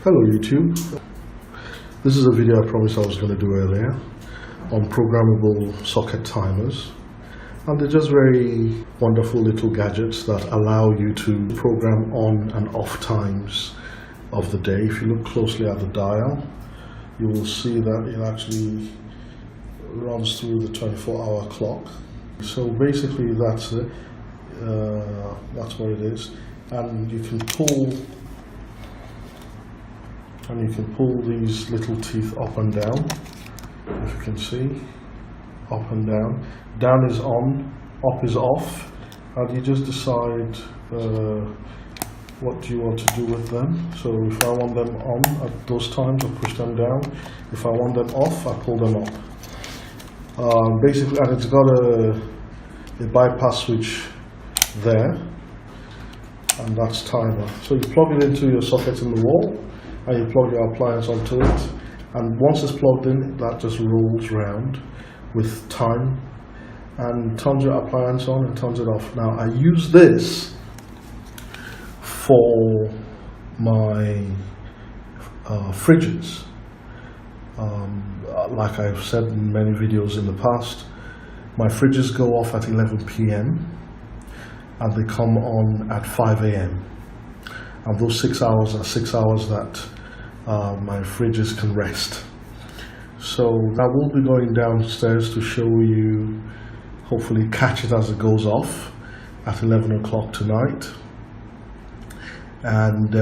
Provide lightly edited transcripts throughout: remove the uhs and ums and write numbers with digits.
Hello YouTube. This is a video I promised I was going to do earlier on programmable socket timers, and they're just very wonderful little gadgets that allow you to program on and off times of the day. If you look closely at the dial, you will see that it actually runs through the 24-hour clock. So basically that's it. That's what it is, and you can pull these little teeth up and down, if you can see, up and down. Down is on, up is off, and you just decide what do you want to do with them. So if I want them on at those times, I push them down. If I want them off, I pull them up. Basically, and it's got a bypass switch there, and that's timer. So you plug it into your socket in the wall, and you plug your appliance onto it, and once it's plugged in, that just rolls round with time and turns your appliance on and turns it off. Now I use this for my fridges. Like I've said in many videos in the past, my fridges go off at 11 p.m. and they come on at 5 a.m. and those 6 hours are 6 hours that my fridges can rest. So I will be going downstairs to show you, hopefully catch it as it goes off at 11 o'clock tonight, and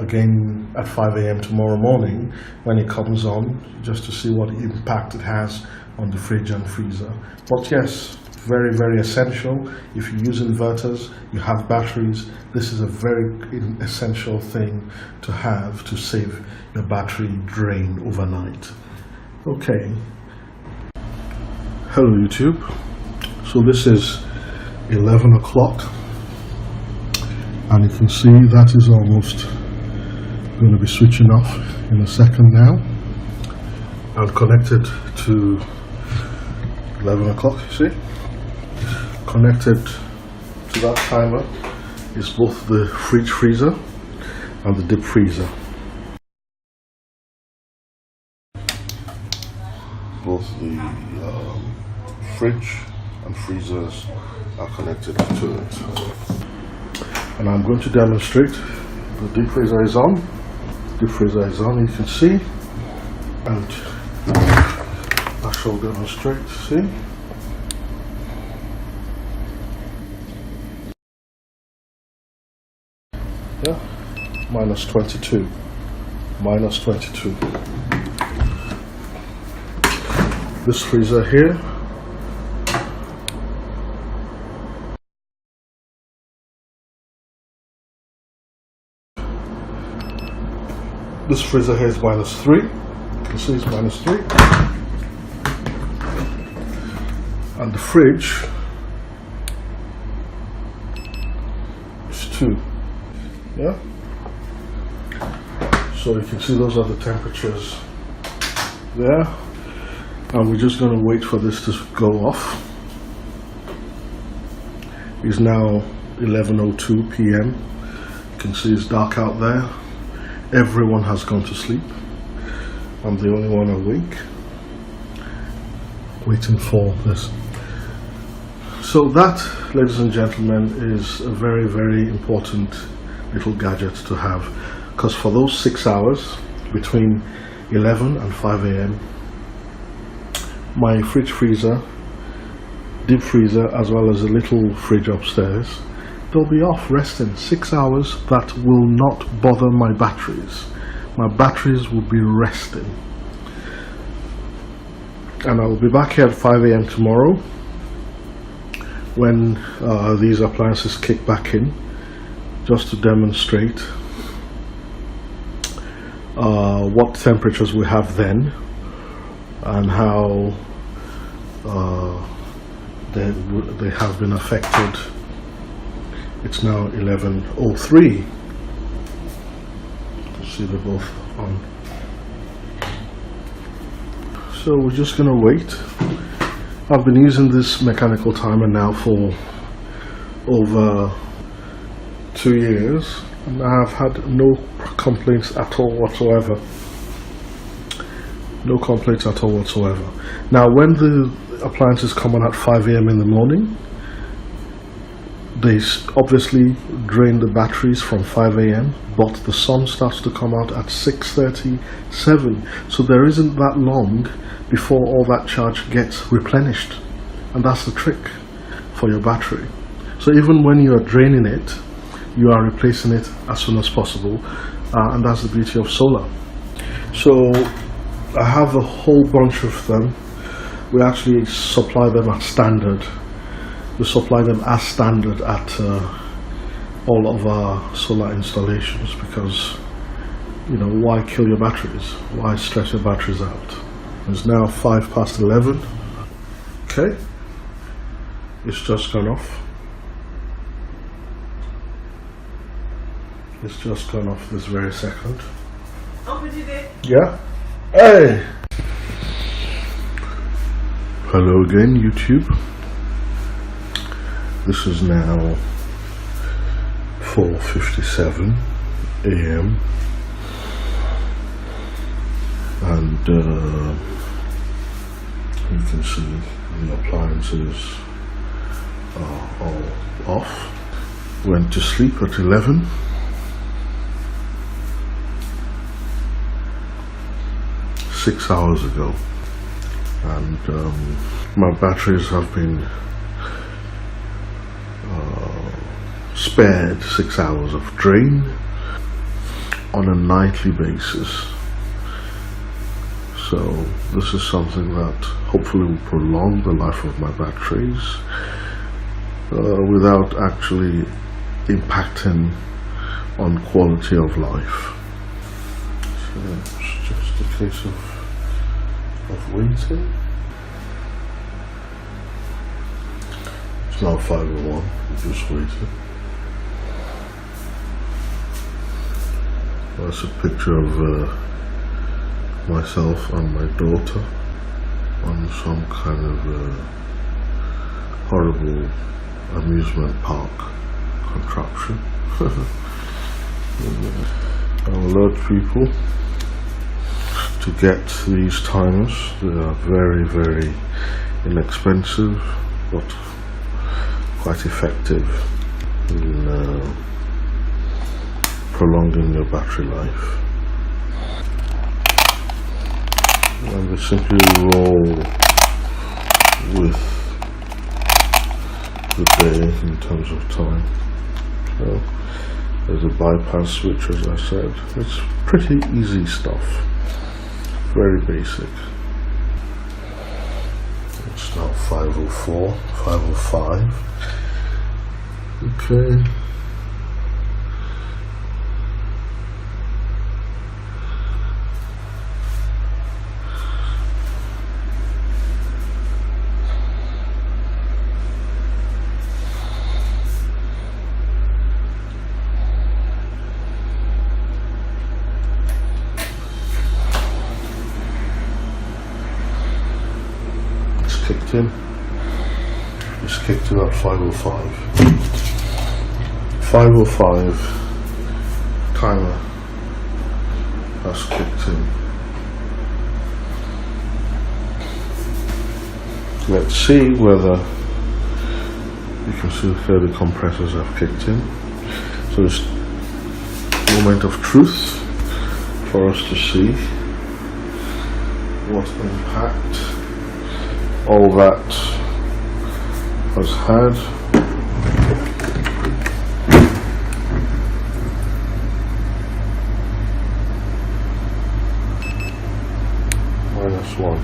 again at 5 a.m. tomorrow morning when it comes on, just to see what impact it has on the fridge and freezer. But yes, very, very essential. If you use inverters, you have batteries, this is a very essential thing to have to save your battery drain overnight. Okay. Hello YouTube. So this is 11 o'clock, and you can see that is almost going to be switching off in a second now. I'm connected to 11 o'clock, you see? Connected to that timer is both the fridge freezer and the deep freezer. Both the fridge and freezers are connected to it. And I'm going to demonstrate. The deep freezer is on. Deep freezer is on, you can see. And I shall demonstrate, see? Yeah, minus 22, minus 22. This freezer here, this freezer here is minus 3. You can see it's minus 3. And the fridge is 2. Yeah, so you can see those are the temperatures there, and we're just going to wait for this to go off. It's now 11:02 p.m. You can see it's dark out there. Everyone has gone to sleep. I'm the only one awake, waiting for this. So that, ladies and gentlemen, is a very, very important little gadget to have, because for those 6 hours between 11 and 5 a.m. my fridge freezer, deep freezer, as well as a little fridge upstairs, they'll be off resting. 6 hours that will not bother my batteries. My batteries will be resting, and I will be back here at 5 a.m. tomorrow when these appliances kick back in, just to demonstrate what temperatures we have then and how they have been affected. It's now 11:03. You see they're both on. So we're just going to wait. I've been using this mechanical timer now for over 2 years, and I have had no complaints at all whatsoever. No complaints at all whatsoever. Now, when the appliances come on at 5 a.m. in the morning, they obviously drain the batteries from 5 a.m., but the sun starts to come out at 6:37. So there isn't that long before all that charge gets replenished. And that's the trick for your battery. So even when you are draining it, you are replacing it as soon as possible. And that's the beauty of solar. So I have a whole bunch of them. We actually supply them at standard. We supply them as standard at all of our solar installations because, you know, why kill your batteries? Why stress your batteries out? It's now 11:05. Okay, it's just gone off. It's just gone off this very second. Yeah? Hey! Hello again, YouTube. This is now 4:57 a.m. and you can see the appliances are all off. Went to sleep at 11. Six hours ago, and my batteries have been spared 6 hours of drain on a nightly basis. So this is something that hopefully will prolong the life of my batteries without actually impacting on quality of life. So it's just a case of waiting. It's now 5:01, we're just waiting. That's a picture of myself and my daughter on some kind of horrible amusement park contraption. I will urge people to get these timers. They are very, very inexpensive but quite effective in prolonging your battery life. And they simply roll with the day in terms of time. So there's a bypass switch, as I said. It's pretty easy stuff. Very basic. It's now 5:04, 5:05. Okay. Kicked in. It's kicked in at 5:05. 5:05 timer has kicked in. Let's see whether you can see the compressors have kicked in. So it's a moment of truth for us to see what impact all that has had. -1.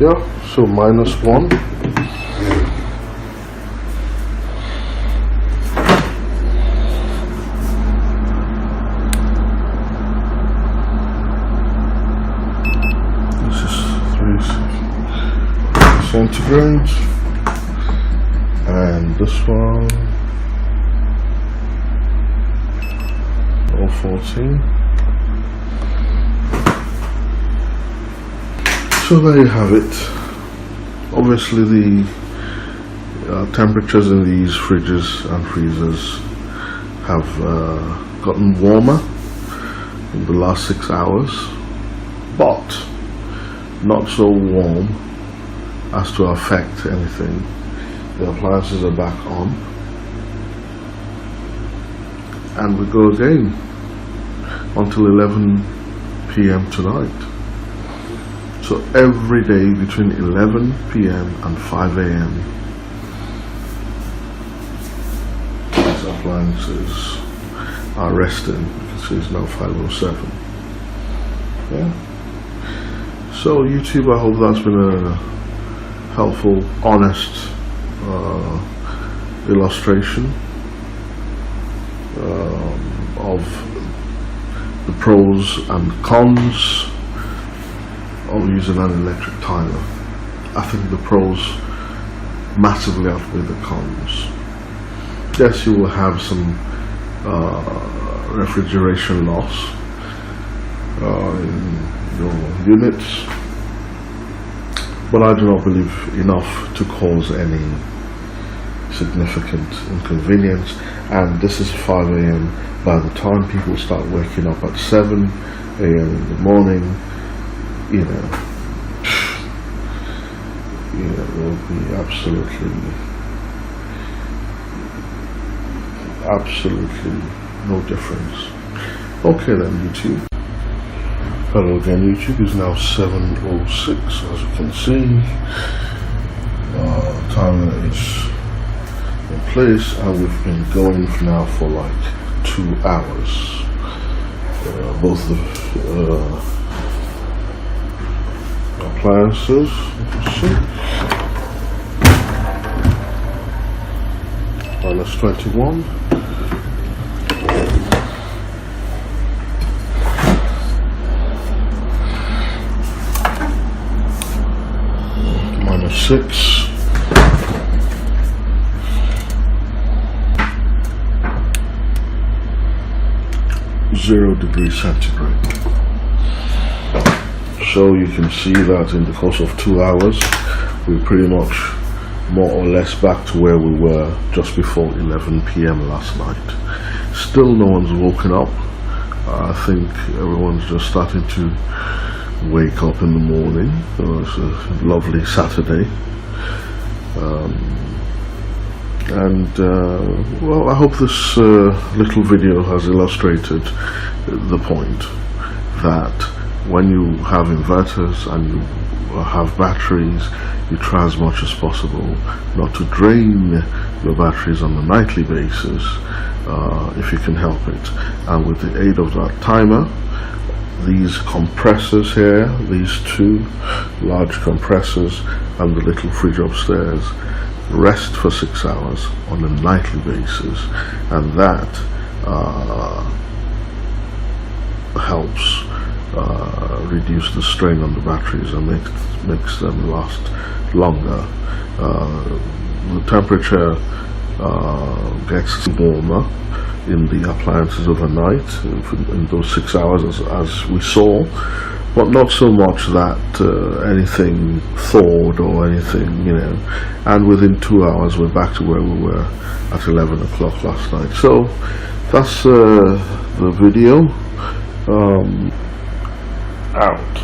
Yeah, so -1. Centigrade, and this one 0.14. So there you have it. Obviously the temperatures in these fridges and freezers have gotten warmer in the last 6 hours, but not so warm as to affect anything. The appliances are back on, and we go again until 11 p.m. tonight. So every day between 11 p.m. and 5 a.m. these appliances are resting. You can see it's now 5:07. Yeah. So YouTube, I hope that's been a helpful, honest illustration of the pros and cons of using an electric timer. I think the pros massively outweigh the cons. Yes, you will have some refrigeration loss in your units, but I do not believe enough to cause any significant inconvenience. And this is 5 a.m. By the time people start waking up at 7 a.m. in the morning, you know, there will be absolutely no difference. Okay then, YouTube. Hello again, YouTube. Is now 7:06, as you can see. Timer is in place, and we've been going now for like 2 hours. Both the appliances, you can see, -21. -6. 0 degrees centigrade. So you can see that in the course of 2 hours, we're pretty much more or less back to where we were just before 11 p.m. last night. Still no one's woken up. I think everyone's just starting to wake up in the morning. It's a lovely Saturday. Well, I hope this little video has illustrated the point that when you have inverters and you have batteries, you try as much as possible not to drain your batteries on a nightly basis if you can help it. And with the aid of that timer, these compressors here, these two large compressors and the little fridge upstairs, rest for 6 hours on a nightly basis, and that helps reduce the strain on the batteries and makes them last longer. The temperature gets warmer in the appliances overnight in those 6 hours as we saw, but not so much that anything thawed or anything, you know. And within 2 hours we're back to where we were at 11 o'clock last night. So that's the video. Out.